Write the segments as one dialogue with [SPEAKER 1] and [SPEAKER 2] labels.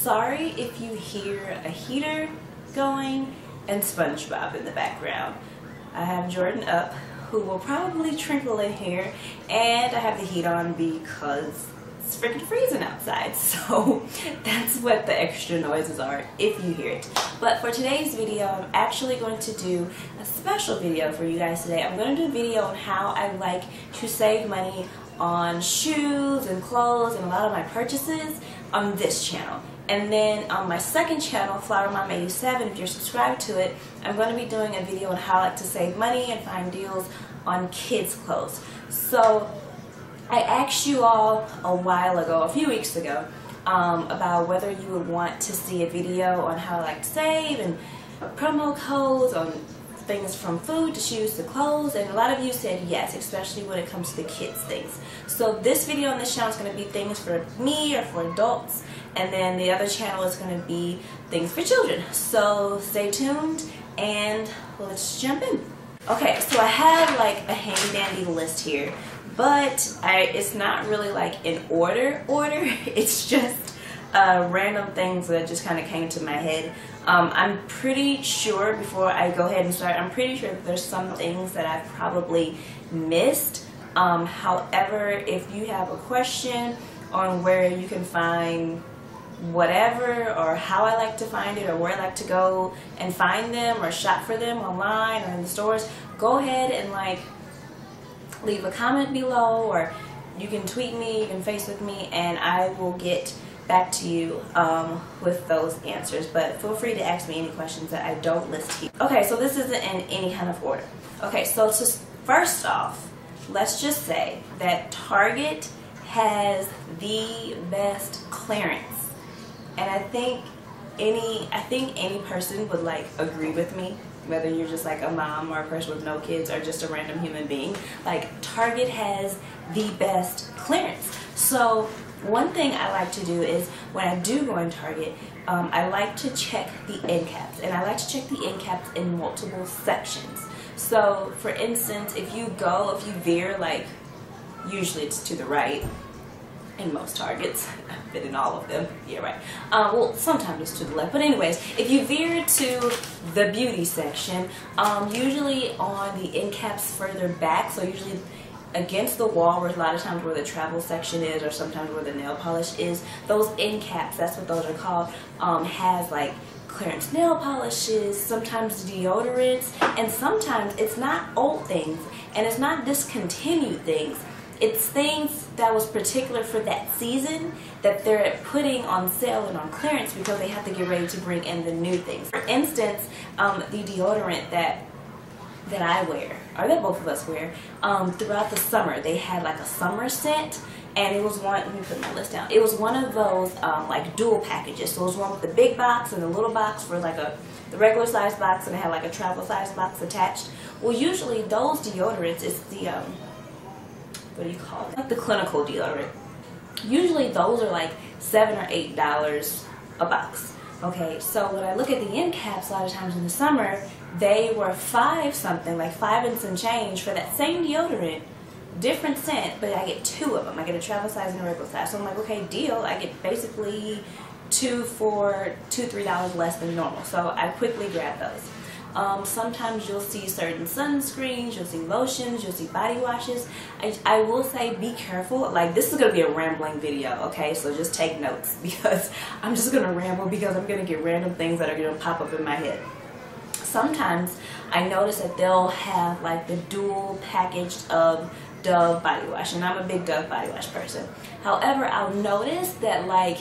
[SPEAKER 1] sorry if you hear a heater going and SpongeBob in the background. I have Jordan up, who will probably trickle in here, and I have the heat on because it's freaking freezing outside. So that's what the extra noises are if you hear it. But for today's video, I'm actually going to do a special video for you guys today. I'm going to do a video on how I like to save money on shoes and clothes and a lot of my purchases on this channel. And then on my second channel, Flower Mom 87, if you're subscribed to it, I'm going to be doing a video on how I like to save money and find deals on kids' clothes. So I asked you all a while ago, a few weeks ago, about whether you would want to see a video on how I like to save and promo codes on things from food to shoes to clothes, and a lot of you said yes, especially when it comes to the kids things. So this video on this channel is going to be things for me or for adults, and then the other channel is going to be things for children. So stay tuned and let's jump in. Okay, so I have like a handy dandy list here, but it's not really like in order. It's just random things that just kind of came to my head. I'm pretty sure, before I go ahead and start, I'm pretty sure that there's some things that I've probably missed. However, if you have a question on where you can find whatever, or how I like to find it, or where I like to go and find them or shop for them online or in the stores, go ahead and like leave a comment below, or you can tweet me, you can Facebook me, and I will get back to you with those answers. But feel free to ask me any questions that I don't list here. Okay, so this isn't in any kind of order. Okay, so just first off, let's just say that Target has the best clearance, and I think any person would like agree with me, whether you're just like a mom or a person with no kids or just a random human being. Like, Target has the best clearance. So one thing I like to do is, when I do go in Target, I like to check the end caps, and I like to check the end caps in multiple sections. So for instance, if you veer, like, usually it's to the right in most Targets. I've been in all of them. Yeah, right. Well, sometimes it's to the left. But anyways, if you veer to the beauty section, usually on the end caps further back, so usually against the wall, where a lot of times where the travel section is, or sometimes where the nail polish is, those end caps, that's what those are called, has like clearance nail polishes, sometimes deodorants, and sometimes it's not old things and it's not discontinued things. It's things that was particular for that season that they're putting on sale and on clearance because they have to get ready to bring in the new things. For instance, the deodorant that I wear, or that both of us wear, throughout the summer, they had like a summer scent, and it was one, let me put my list down, it was one of those like dual packages. So it was one with the big box and the little box for like the regular size box, and it had like a travel size box attached. Well, usually those deodorants, it's the what do you call it? Like the clinical deodorant. Usually those are like $7 or $8 a box. Okay, so when I look at the end caps, a lot of times in the summer, they were $5 something, like $5 and some change for that same deodorant, different scent, but I get two of them. I get a travel size and a regular size. So I'm like, okay, deal. I get basically two for $2-3 less than normal. So I quickly grab those. Sometimes you'll see certain sunscreens, you'll see lotions, you'll see body washes. I will say be careful. Like, this is going to be a rambling video, okay? So just take notes, because I'm just going to ramble, because I'm going to get random things that are going to pop up in my head. Sometimes I notice that they'll have like the dual packaged of Dove body wash, and I'm a big Dove body wash person. However, I'll notice that like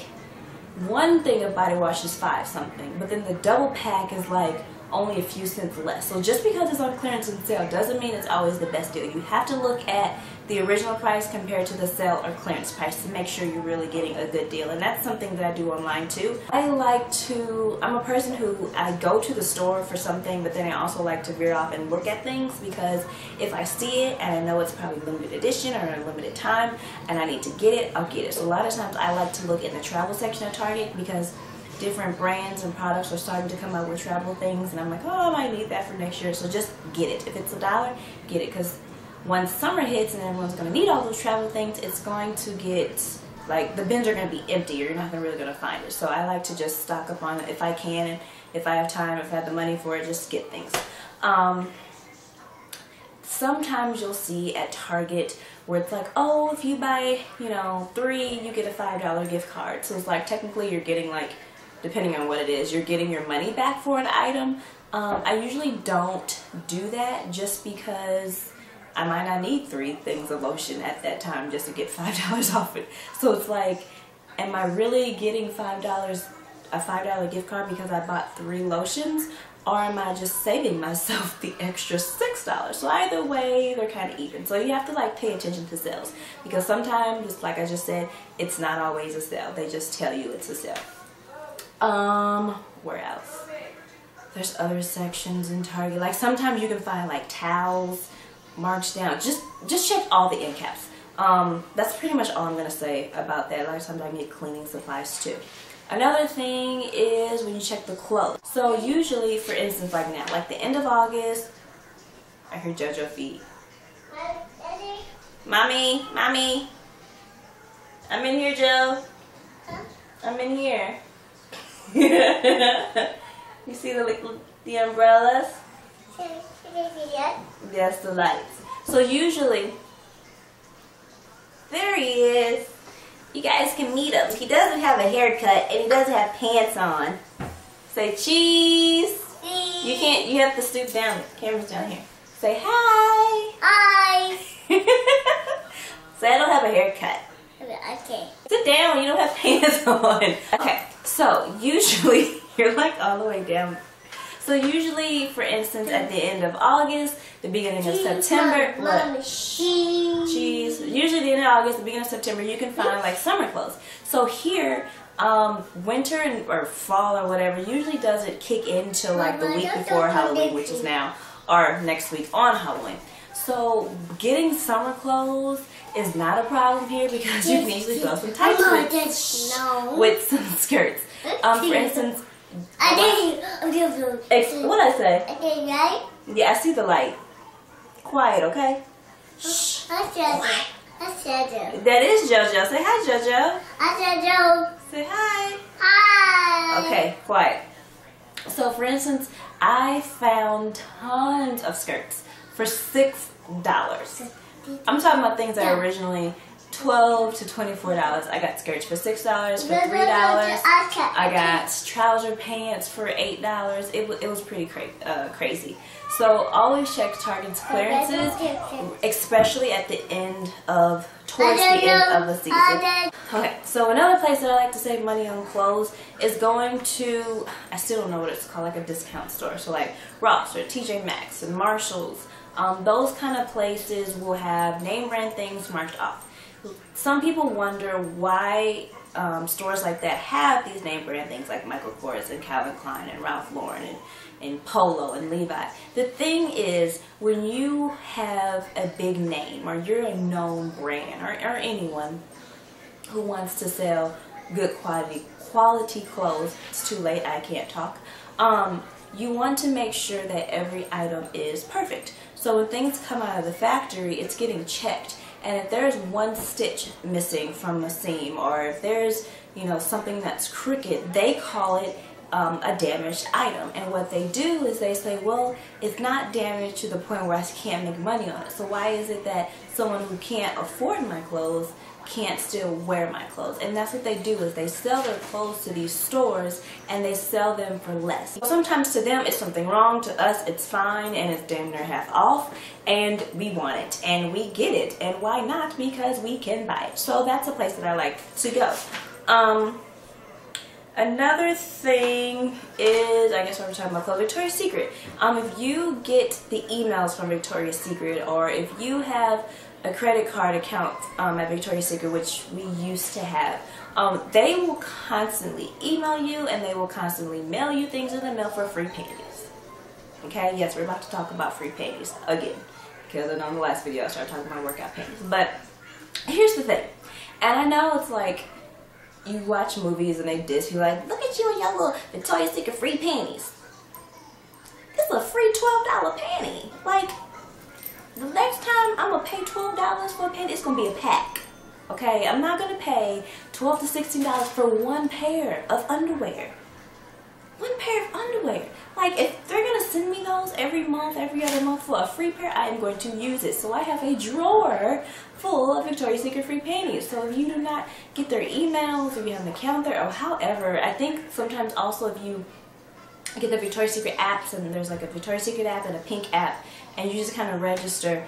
[SPEAKER 1] one thing of body wash is $5 something, but then the double pack is like only a few cents less. So just because it's on clearance and sale doesn't mean it's always the best deal. You have to look at the original price compared to the sale or clearance price to make sure you're really getting a good deal. And that's something that I do online too. I'm a person who, I go to the store for something, but then I also like to veer off and look at things, because if I see it and I know it's probably limited edition or a limited time and I need to get it, I'll get it. So a lot of times I like to look in the travel section of Target, because different brands and products are starting to come out with travel things, and I'm like, oh, I might need that for next year, so just get it. If it's $1, get it, because once summer hits and everyone's going to need all those travel things, it's going to get like the bins are going to be empty, or you're not really going to find it. So I like to just stock up on it if I can, and if I have time, if I have the money for it, just get things. Sometimes you'll see at Target where it's like, oh, if you buy, you know, 3, you get a $5 gift card. So it's like technically you're getting, like, depending on what it is, you're getting your money back for an item. I usually don't do that just because I might not need 3 things of lotion at that time just to get $5 off it. So it's like, am I really getting a $5 gift card because I bought 3 lotions? Or am I just saving myself the extra $6? So either way, they're kind of even. So you have to like pay attention to sales, because sometimes, just like I just said, it's not always a sale. They just tell you it's a sale. Where else? There's other sections in Target. Like sometimes you can find like towels marked down. Just check all the end caps. That's pretty much all I'm gonna say about that. A lot of times I can get cleaning supplies too. Another thing is when you check the clothes. So usually, for instance, like now, like the end of August, I hear JoJo feet. Mommy, mommy, I'm in here, Joe. I'm in here. You see the umbrellas? That's the lights. So usually, there he is. You guys can meet him. He doesn't have a haircut and he doesn't have pants on. Say cheese. Cheese. You can't. You have to stoop down. The camera's down here. Say hi. Hi. Say I don't have a haircut. Okay. Sit down. You don't have pants on. Okay. So usually you're like all the way down. So usually, for instance, at the end of August, the beginning of September, usually the end of August, the beginning of September, you can find like summer clothes. So here, winter or fall or whatever usually doesn't kick in till like the week before Halloween, which is now, or next week on Halloween. So getting summer clothes is not a problem here because you can easily throw some tights with some skirts. For instance, what I say? Yeah, I see the light. Quiet, okay? Shh. That is JoJo. Say hi, JoJo. Hi, JoJo. Say hi. Hi. Okay, quiet. So, for instance, I found tons of skirts for $6. I'm talking about things that are originally $12 to $24. I got skirts for $6, for $3. I got trouser pants for $8. It was pretty crazy. So always check Target's clearances, especially at the end of, towards the end of the season. Okay, so another place that I like to save money on clothes is going to, I still don't know what it's called, like a discount store. So like Ross or TJ Maxx and Marshalls. Those kind of places will have name brand things marked off. Some people wonder why stores like that have these name brand things like Michael Kors and Calvin Klein and Ralph Lauren and Polo and Levi. The thing is, when you have a big name or you're a known brand or anyone who wants to sell good quality clothes, it's too late, I can't talk, you want to make sure that every item is perfect. So when things come out of the factory, it's getting checked. And if there's one stitch missing from a seam, or if there's, you know, something that's crooked, they call it a damaged item. And what they do is they say, well, it's not damaged to the point where I can't make money on it. So why is it that someone who can't afford my clothes can't still wear my clothes? And that's what they do, is they sell their clothes to these stores and they sell them for less. Sometimes to them it's something wrong, to us it's fine and it's damn near half off, and we want it and we get it, and why not? Because we can buy it. So that's a place that I like to go. Another thing is, I guess when we're talking about clothes, Victoria's Secret. If you get the emails from Victoria's Secret, or if you have a credit card account at Victoria's Secret, which we used to have, they will constantly email you and they will constantly mail you things in the mail for free panties. Okay, yes, we're about to talk about free panties again, because I know in the last video I started talking about workout panties. But here's the thing, and I know it's like, you watch movies and they diss you, like, look at you and your little Victoria's Secret free panties. This is a free $12 panty. Like, the next time I'm gonna pay $12 for a panty, it's gonna be a pack. Okay, I'm not gonna pay $12 to $16 for one pair of underwear. One pair of underwear. Like, if they're gonna send me those every month, every other month for a free pair, I am going to use it. So I have a drawer full of Victoria's Secret free panties. So if you do not get their emails, if you have an account there, or however, I think sometimes also if you get the Victoria's Secret apps, and there's like a Victoria's Secret app and a pink app, and you just kind of register,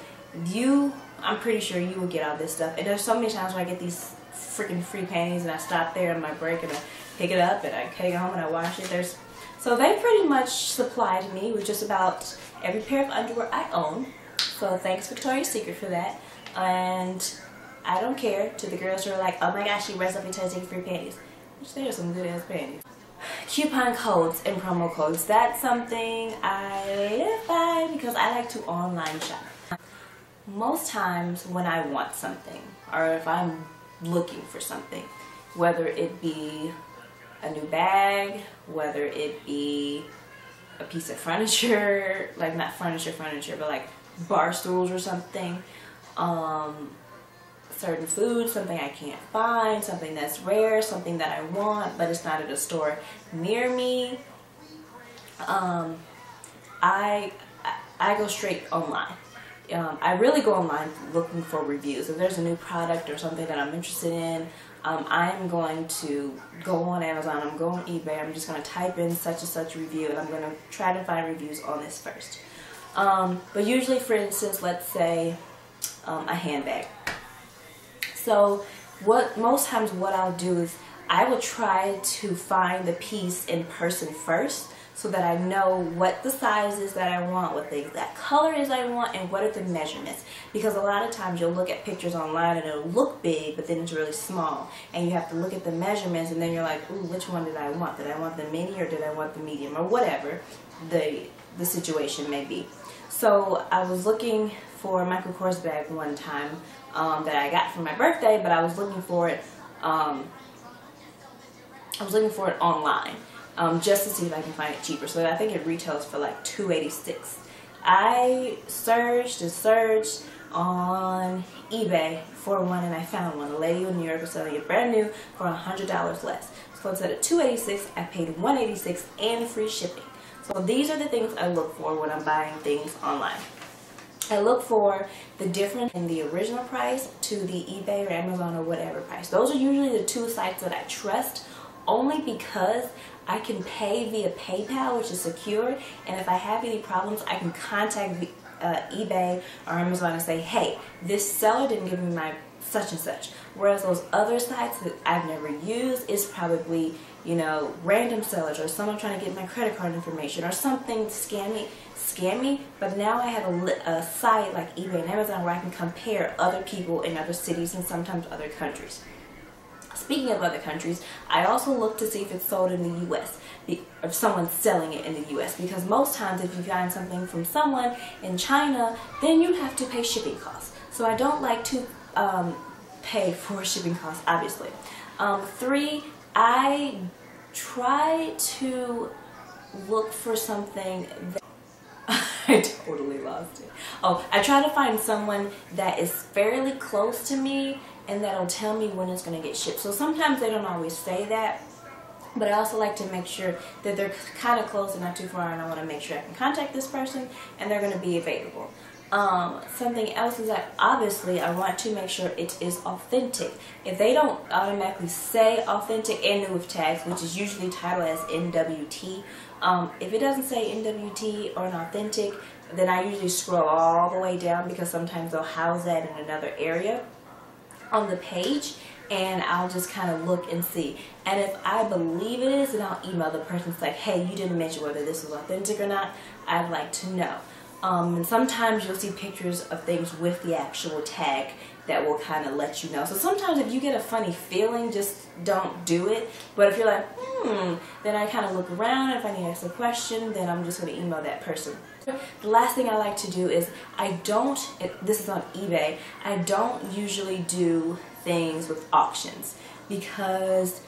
[SPEAKER 1] I'm pretty sure you will get all this stuff. And there's so many times when I get these freaking free panties and I stop there on my break and I pick it up and I take it home and I wash it. So they pretty much supplied me with just about every pair of underwear I own. So thanks Victoria's Secret for that. And I don't care to the girls who are like, oh my gosh, she wears up Victoria's Secret free panties. Which they are some good ass panties. Coupon codes and promo codes. That's something I live by because I like to online shop. Most times when I want something, or if I'm looking for something, whether it be a new bag, whether it be a piece of furniture, like not furniture, but like bar stools or something, certain foods, something I can't find, something that's rare, something that I want but it's not at a store near me, I go straight online. I really go online looking for reviews. If there's a new product or something that I'm interested in, I'm going to go on Amazon, I'm going on eBay, I'm just going to type in such and such review and I'm going to try to find reviews on this first. But usually, for instance, let's say a handbag. So most times what I'll do is I will try to find the piece in person first, so that I know what the size is that I want, what the exact color is I want, and what are the measurements. Because a lot of times you'll look at pictures online and it'll look big, but then it's really small. And you have to look at the measurements and then you're like, ooh, which one did I want? Did I want the mini or did I want the medium? Or whatever the situation may be. So I was looking for a Michael Kors bag one time that I got for my birthday, but I was looking for it online. Just to see if I can find it cheaper. So I think it retails for like $286. I searched and searched on eBay for one and I found one. A lady in New York was selling it brand new for $100 less. So instead of $286, I paid $186 and free shipping. So these are the things I look for when I'm buying things online. I look for the difference in the original price to the eBay or Amazon or whatever price. Those are usually the two sites that I trust, only because I can pay via PayPal, which is secure, and if I have any problems, I can contact eBay or Amazon and say, hey, this seller didn't give me my such and such. Whereas those other sites that I've never used is probably, you know, random sellers or someone trying to get my credit card information or something scammy. But now I have a site like eBay and Amazon where I can compare other people in other cities and sometimes other countries. Speaking of other countries, I also look to see if it's sold in the U.S., if someone's selling it in the U.S., because most times if you find something from someone in China, then you have to pay shipping costs. So I don't like to pay for shipping costs, obviously. 3, I try to look for something that I totally lost it. Oh, I try to find someone that is fairly close to me and that'll tell me when it's going to get shipped. So sometimes they don't always say that, but I also like to make sure that they're kind of close and not too far, and I want to make sure I can contact this person and they're going to be available. Something else is that obviously I want to make sure it is authentic. If they don't automatically say authentic and with tags, which is usually titled as NWT, if it doesn't say NWT or an authentic, then I usually scroll all the way down, because sometimes they'll house that in another area on the page, and I'll just kind of look and see. And if I believe it is, then I'll email the person and say, hey, you didn't mention whether this was authentic or not. I'd like to know. And sometimes you'll see pictures of things with the actual tag that will kind of let you know. So sometimes if you get a funny feeling, just don't do it. But if you're like, then I kind of look around, and if I need to ask a question, then I'm just going to email that person. The last thing I like to do is this is on eBay, I don't usually do things with auctions, because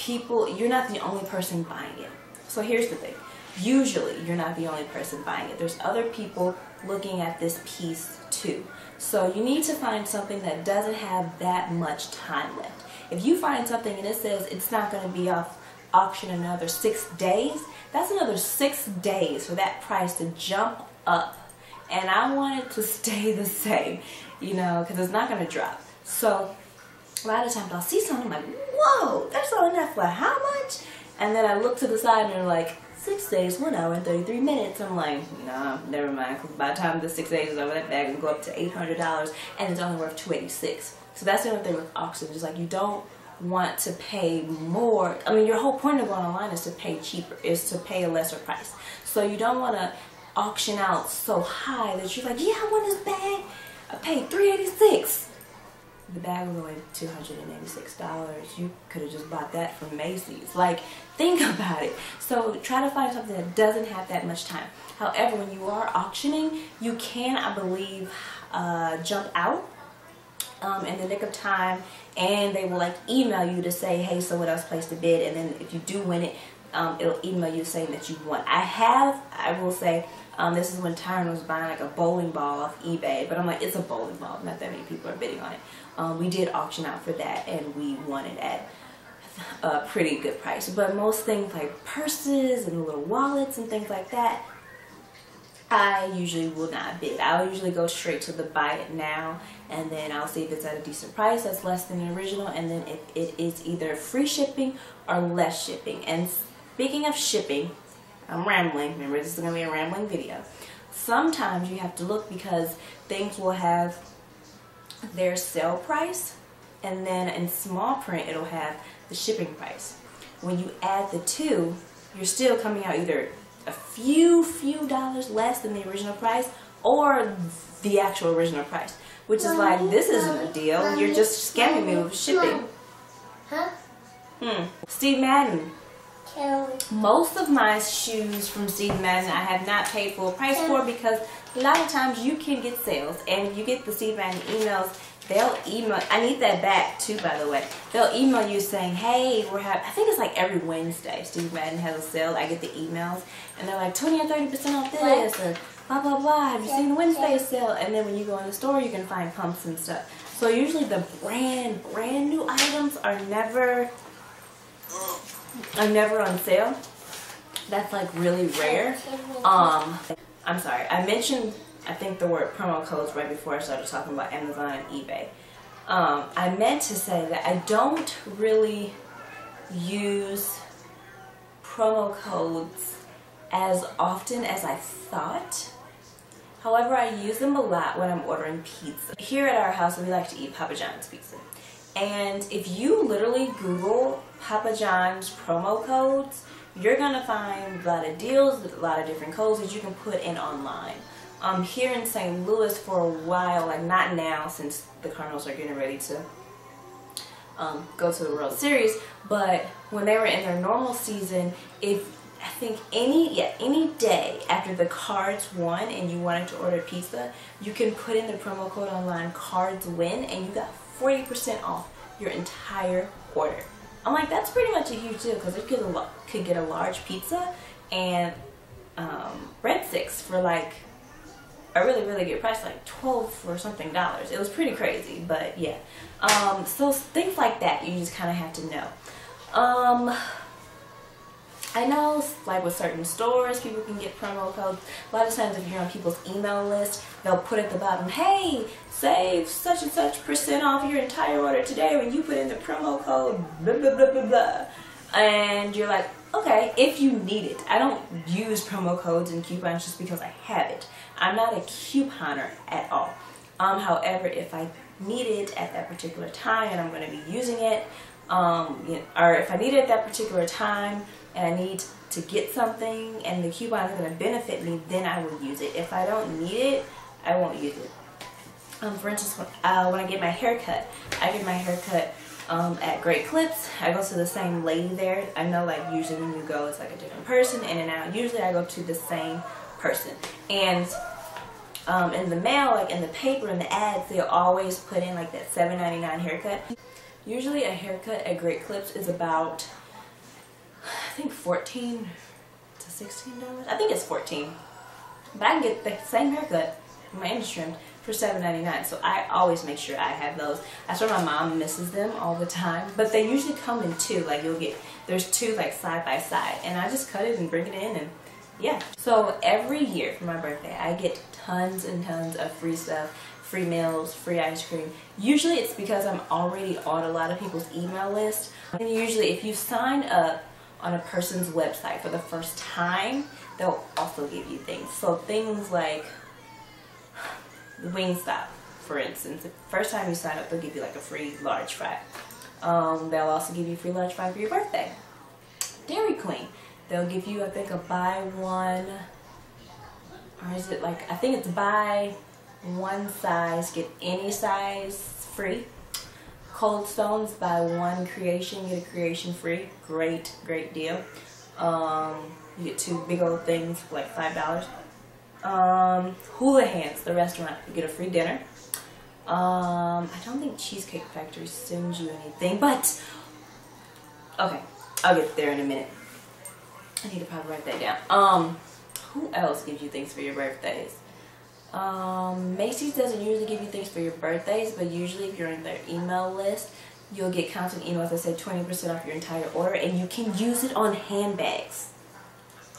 [SPEAKER 1] you're not the only person buying it. So here's the thing. usually you're not the only person buying it. There's other people looking at this piece too. So you need to find something that doesn't have that much time left. If you find something and it says it's not going to be off auction in another 6 days, that's another 6 days for that price to jump up. And I want it to stay the same, you know, because it's not going to drop. So a lot of times I'll see something, I'm like, whoa, they're selling that for how much? And then I look to the side and they're like, 6 days, 1 hour and 33 minutes. I'm like, nah, never mind. Because by the time the 6 days is over, that bag will go up to $800 and it's only worth $286. So that's the only thing with auctions. Is like you don't want to pay more. I mean, your whole point of going online is to pay cheaper, is to pay a lesser price. So you don't want to auction out so high that you're like, yeah, I want this bag. I paid $386. The bag was only $286. You could have just bought that from Macy's. Like, think about it. So try to find something that doesn't have that much time. However, when you are auctioning, you can, I believe, jump out in the nick of time, and they will like email you to say, hey, someone else placed a bid, and then if you do win it, it'll email you saying that you won. I will say, this is when Tyron was buying like a bowling ball off eBay, but I'm like, it's a bowling ball, not that many people are bidding on it. We did auction out for that and we won it at a pretty good price. But most things like purses and little wallets and things like that, I usually will not bid. I'll usually go straight to the buy it now, and then I'll see if it's at a decent price that's less than the original, and then if it is either free shipping or less shipping. And speaking of shipping, I'm rambling. Remember, this is going to be a rambling video. Sometimes you have to look because things will have their sale price, and then in small print it'll have the shipping price. When you add the two, you're still coming out either a few dollars less than the original price or the actual original price, which is like, this isn't a deal. You're just scamming me with shipping. Steve Madden. Most of my shoes from Steve Madden I have not paid full price for, because a lot of times you can get sales, and you get the Steve Madden emails, they'll email, I need that back too, by the way. They'll email you saying, hey, we're having, I think it's like every Wednesday Steve Madden has a sale. I get the emails and they're like 20 or 30% off this, or blah blah blah, have you seen the Wednesday sale? And then when you go in the store, you can find pumps and stuff. So usually the brand new items are never on sale. That's like really rare. I'm sorry, I mentioned, I think, the word promo codes right before I started talking about Amazon and eBay. I meant to say that I don't really use promo codes as often as I thought. However, I use them a lot when I'm ordering pizza. Here at our house, we like to eat Papa John's pizza. And if you literally Google Papa John's promo codes, you're going to find a lot of deals with a lot of different codes that you can put in online. Here in St. Louis for a while, like not now since the Cardinals are getting ready to go to the World Series, but when they were in their normal season, I think any day after the Cards won and you wanted to order pizza, you can put in the promo code online, Cards win, and you got 40% off your entire order. I'm like, that's pretty much a huge deal, because you could get a large pizza and breadsticks for like a really good price, like $12 or something. It was pretty crazy, but yeah. So things like that you just kind of have to know. I know, like with certain stores, people can get promo codes. A lot of times if you're on people's email list, they'll put at the bottom, hey, save such and such % off your entire order today when you put in the promo code blah blah blah blah blah. And you're like, okay, if you need it. I don't use promo codes and coupons just because I have it. I'm not a couponer at all. However, if I need it at that particular time and I'm going to be using it, or if I need it at that particular time and I need to get something and the coupon is going to benefit me, then I will use it. If I don't need it, I won't use it. For instance, when I get my hair cut, I get my hair cut at Great Clips. I go to the same lady there. I know, like, usually when you go, it's like a different person in and out. Usually I go to the same person. And in the mail, like in the paper, in the ads, they'll always put in like that $7.99 haircut. Usually a haircut at Great Clips is about, I think, $14 to it $16? I think it's $14. But I can get the same haircut, my ends trimmed, for $7.99. So I always make sure I have those. I swear my mom misses them all the time. But they usually come in two. Like you'll get, there's two like side by side. And I just cut it and bring it in and yeah. So every year for my birthday, I get tons and tons of free stuff. Free meals, free ice cream. Usually it's because I'm already on a lot of people's email list. And usually if you sign up on a person's website for the first time, they'll also give you things. So things like Wingstop, for instance. The first time you sign up, they'll give you like a free large fry. They'll also give you a free large fry for your birthday. Dairy Queen, they'll give you, I think, a buy one, or is it like, I think it's buy one size, get any size free. Cold Stones, buy one creation, get a creation free. Great, great deal. You get two big old things for like $5. Hula Hands, the restaurant, you get a free dinner. I don't think Cheesecake Factory sends you anything, but okay, I'll get there in a minute. I need to probably write that down. Who else gives you things for your birthdays? Macy's doesn't usually give you things for your birthdays, but usually if you're on their email list, you'll get constant emails that say 20% off your entire order, and you can use it on handbags.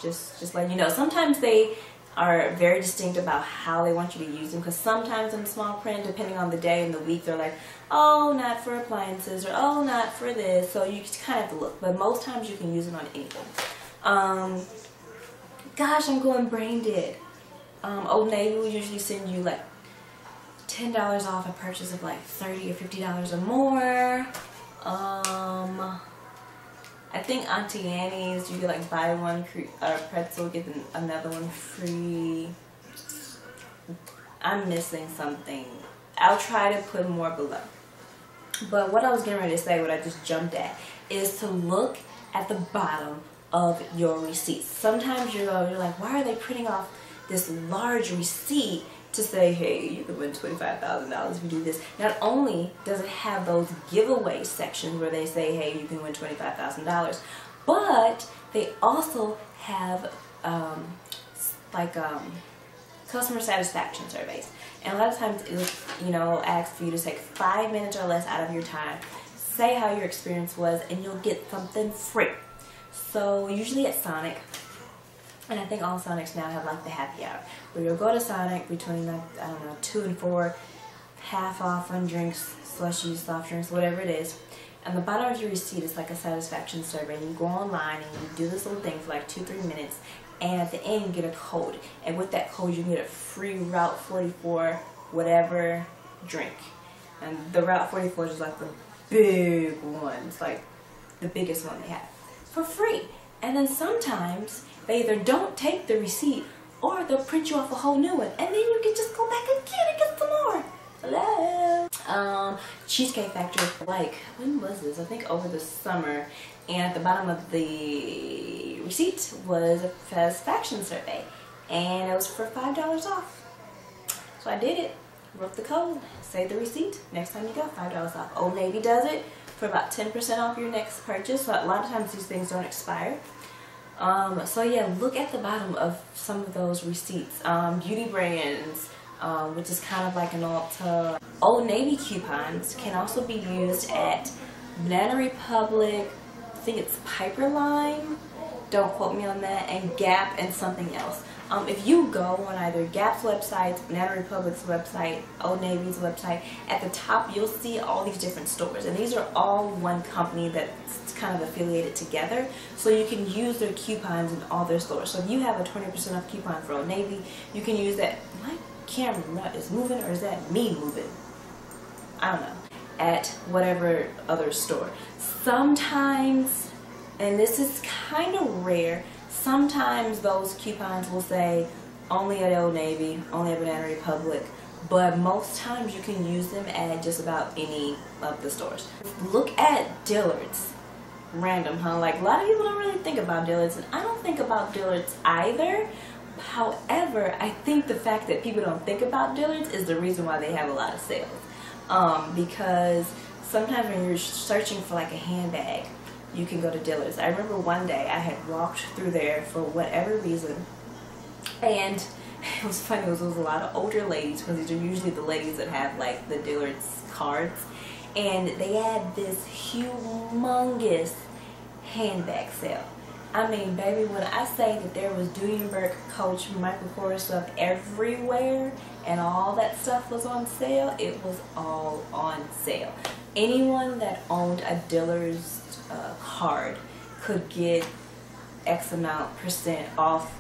[SPEAKER 1] Just letting you know. Sometimes they are very distinct about how they want you to use them, because sometimes in small print, depending on the day and the week, they're like, oh, not for appliances, or oh, not for this. So you just kind of have to look, but most times you can use it on anything. Gosh, I'm going brain dead. Old Navy will usually send you like $10 off a purchase of like $30 or $50 or more. I think Auntie Annie's, you get like buy one pretzel, get another one free. I'm missing something. I'll try to put more below. But what I was getting ready to say, what I just jumped at, is to look at the bottom of your receipts. Sometimes you're like, why are they printing off this large receipt to say, hey, you could win $25,000 if you do this. Not only does it have those giveaway sections where they say, hey, you can win $25,000, but they also have customer satisfaction surveys. And a lot of times it'll, ask for you to take 5 minutes or less out of your time, say how your experience was, and you'll get something free. So usually at Sonic, and I think all Sonics now have like the happy hour, where you'll go to Sonic between like, I don't know, 2 and 4, half off on drinks, slushies, soft drinks, whatever it is. And the bottom of your receipt is like a satisfaction survey. And you go online and you do this little thing for like 2-3 minutes, and at the end you get a code. And with that code you get a free Route 44 whatever drink. And the Route 44 is like the big one. It's like the biggest one they have. For free. And then sometimes they either don't take the receipt or they'll print you off a whole new one, and then you can just go back again and get some more. Hello. Cheesecake Factory, like, when was this? I think over the summer, and at the bottom of the receipt was a satisfaction survey, and it was for $5 off. So I did it, wrote the code, saved the receipt. Next time you go, $5 off. Old Navy does it for about 10% off your next purchase. So a lot of times these things don't expire. So yeah, look at the bottom of some of those receipts. Beauty brands, which is kind of like an Ulta. Old Navy coupons can also be used at Banana Republic, I think it's Piperline, don't quote me on that, and Gap and something else. If you go on either Gap's website, Banana Republic's website, Old Navy's website, at the top you'll see all these different stores, and these are all one company that's kind of affiliated together, so you can use their coupons in all their stores. So if you have a 20% off coupon for Old Navy, you can use that. My camera is moving, or is that me moving? I don't know. At whatever other store. Sometimes, and this is kind of rare, sometimes those coupons will say only at Old Navy, only at Banana Republic, but most times you can use them at just about any of the stores. Look at Dillards. Random, huh? Like, a lot of people don't really think about Dillards, and I don't think about Dillards either. However, I think the fact that people don't think about Dillards is the reason why they have a lot of sales. Because sometimes when you're searching for like a handbag, you can go to Dillards. I remember one day I had walked through there for whatever reason, and it was funny, it was a lot of older ladies, because these are usually the ladies that have like the Dillards cards, and they had this humongous handbag sale. I mean, baby, when I say that there was Dudenberg, Coach, Michael Kors stuff everywhere, and all that stuff was on sale, it was all on sale. Anyone that owned a Dillard's card could get X amount % off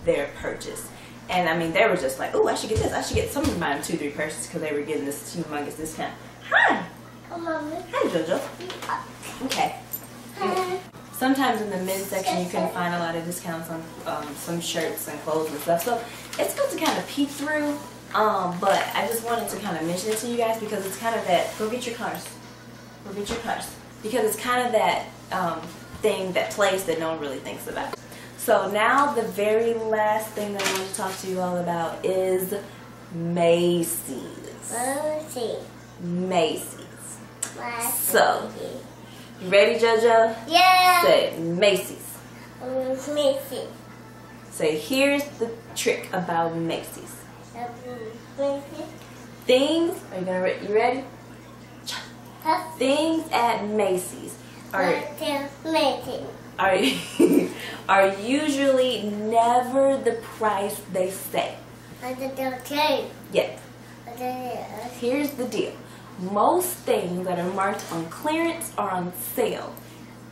[SPEAKER 1] their purchase. And I mean, they were just like, oh, I should get this. I should get some of mine 2-3 purchases, because they were getting this humongous discount. Hi. Hi, JoJo. Okay. Sometimes in the men's section you can find a lot of discounts on some shirts and clothes and stuff. So it's good to kind of peek through. But I just wanted to kind of mention it to you guys, because it's kind of that, go get your cars. Go get your cars. Because it's kind of that thing, that place that no one really thinks about. So now the very last thing that I want to talk to you all about is Macy's. Macy's. So, you ready, JoJo? Yeah. Say Macy's. Macy's. Say, here's the trick about Macy's. Things, you ready? Things at Macy's are usually never the price they say. Yep. Here's the deal. Most things that are marked on clearance or on sale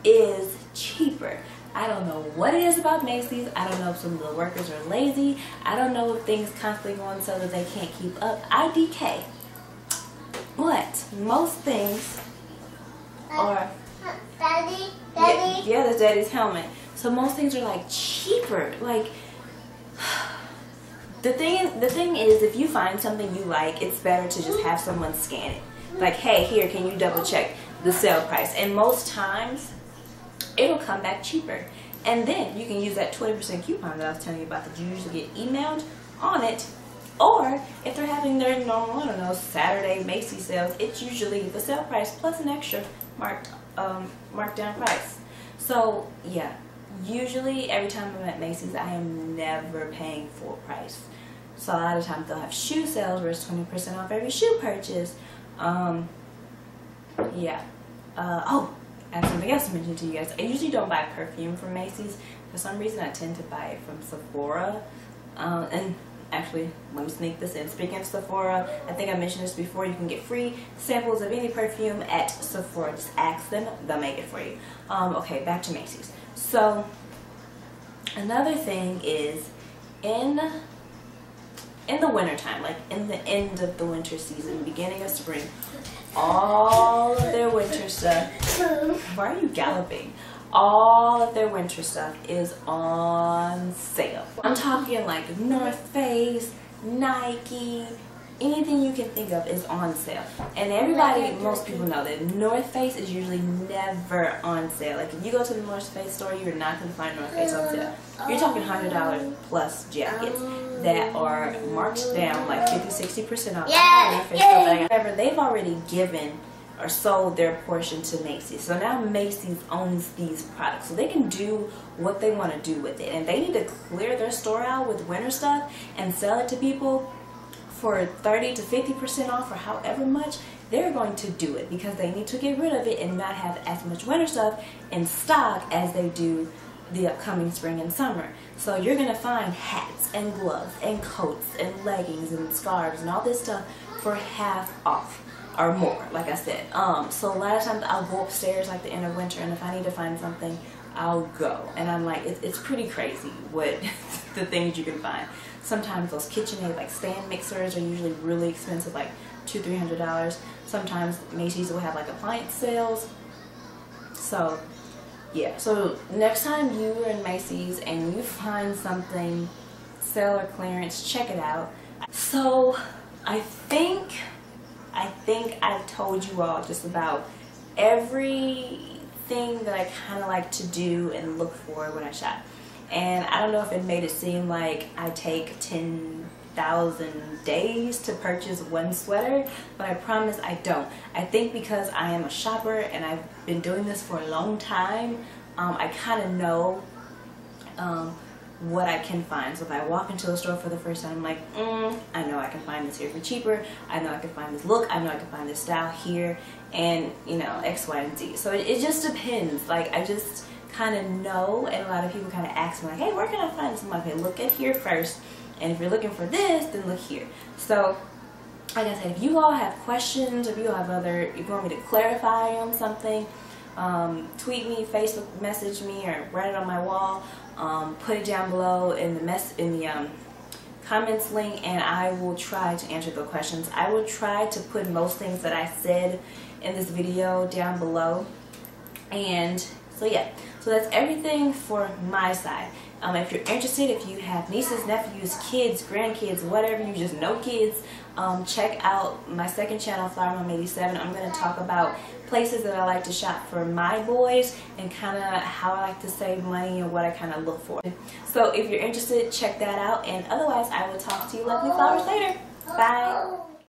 [SPEAKER 1] is cheaper. I don't know what it is about Macy's. I don't know if some of the workers are lazy. I don't know if things constantly go on sale that they can't keep up. IDK. But most things are... Daddy? Yeah, that's Daddy's helmet. So most things are like cheaper. Like, the thing is, if you find something you like, it's better to just have someone scan it. Like, hey, here, can you double check the sale price? And most times, it'll come back cheaper. And then you can use that 20% coupon that I was telling you about that you usually get emailed on it. Or if they're having their normal, I don't know, Saturday Macy's sales, it's usually the sale price plus an extra marked down price. So yeah, usually every time I'm at Macy's, I am never paying full price. So a lot of times they'll have shoe sales where it's 20% off every shoe purchase. Yeah. Oh, I have something else to mention to you guys. I usually don't buy perfume from Macy's. For some reason, I tend to buy it from Sephora. And actually, let me sneak this in. Speaking of Sephora, I think I mentioned this before. You can get free samples of any perfume at Sephora. Just ask them. They'll make it for you. Okay, back to Macy's. So, another thing is in the wintertime, like in the end of the winter season, beginning of spring, all of their winter stuff, why are you galloping? All of their winter stuff is on sale. I'm talking like North Face, Nike, anything you can think of is on sale. And everybody, most people know that North Face is usually never on sale. Like if you go to the North Face store, you're not going to find North Face on sale. You're talking $100 plus jackets that are marked down like 50–60% off. However, they've already given or sold their portion to Macy's. So now Macy's owns these products. So they can do what they want to do with it. And they need to clear their store out with winter stuff and sell it to people for 30–50% off or however much. They're going to do it because they need to get rid of it and not have as much winter stuff in stock as they do the upcoming spring and summer. So you're going to find hats and gloves and coats and leggings and scarves and all this stuff for half off or more, like I said. So a lot of times I'll go upstairs like the end of winter, and if I need to find something, I'll go. And I'm like, it's pretty crazy what the things you can find. Sometimes those KitchenAid like stand mixers are usually really expensive, like $200–300. Sometimes Macy's will have like appliance sales. So yeah, so next time you are in Macy's and you find something sale or clearance, check it out. So I think I've told you all just about everything that I kind of like to do and look for when I shop. And I don't know if it made it seem like I take 10 1,000 days to purchase one sweater, but I promise I don't. I think because I am a shopper and I've been doing this for a long time, I kind of know what I can find. So if I walk into a store for the first time, I'm like, I know I can find this here for cheaper. I know I can find this look. I know I can find this style here, and you know, X, Y, and Z. So it just depends. Like, I just kind of know, and a lot of people kind of ask me like, hey, where can I find this? I'm like, okay, look at here first, and if you're looking for this, then look here. So like I said, if you all have questions, if you have if you want me to clarify on something, tweet me, Facebook message me, or write it on my wall. Put it down below in the comments link, and I will try to answer the questions. I will try to put most things that I said in this video down below. And so yeah, so that's everything for my side. If you're interested, if you have nieces, nephews, kids, grandkids, whatever, you just know kids, check out my second channel, Flower Mom 87. I'm going to talk about places that I like to shop for my boys and kind of how I like to save money and what I kind of look for. So if you're interested, check that out. And otherwise, I will talk to you lovely flowers later. Bye.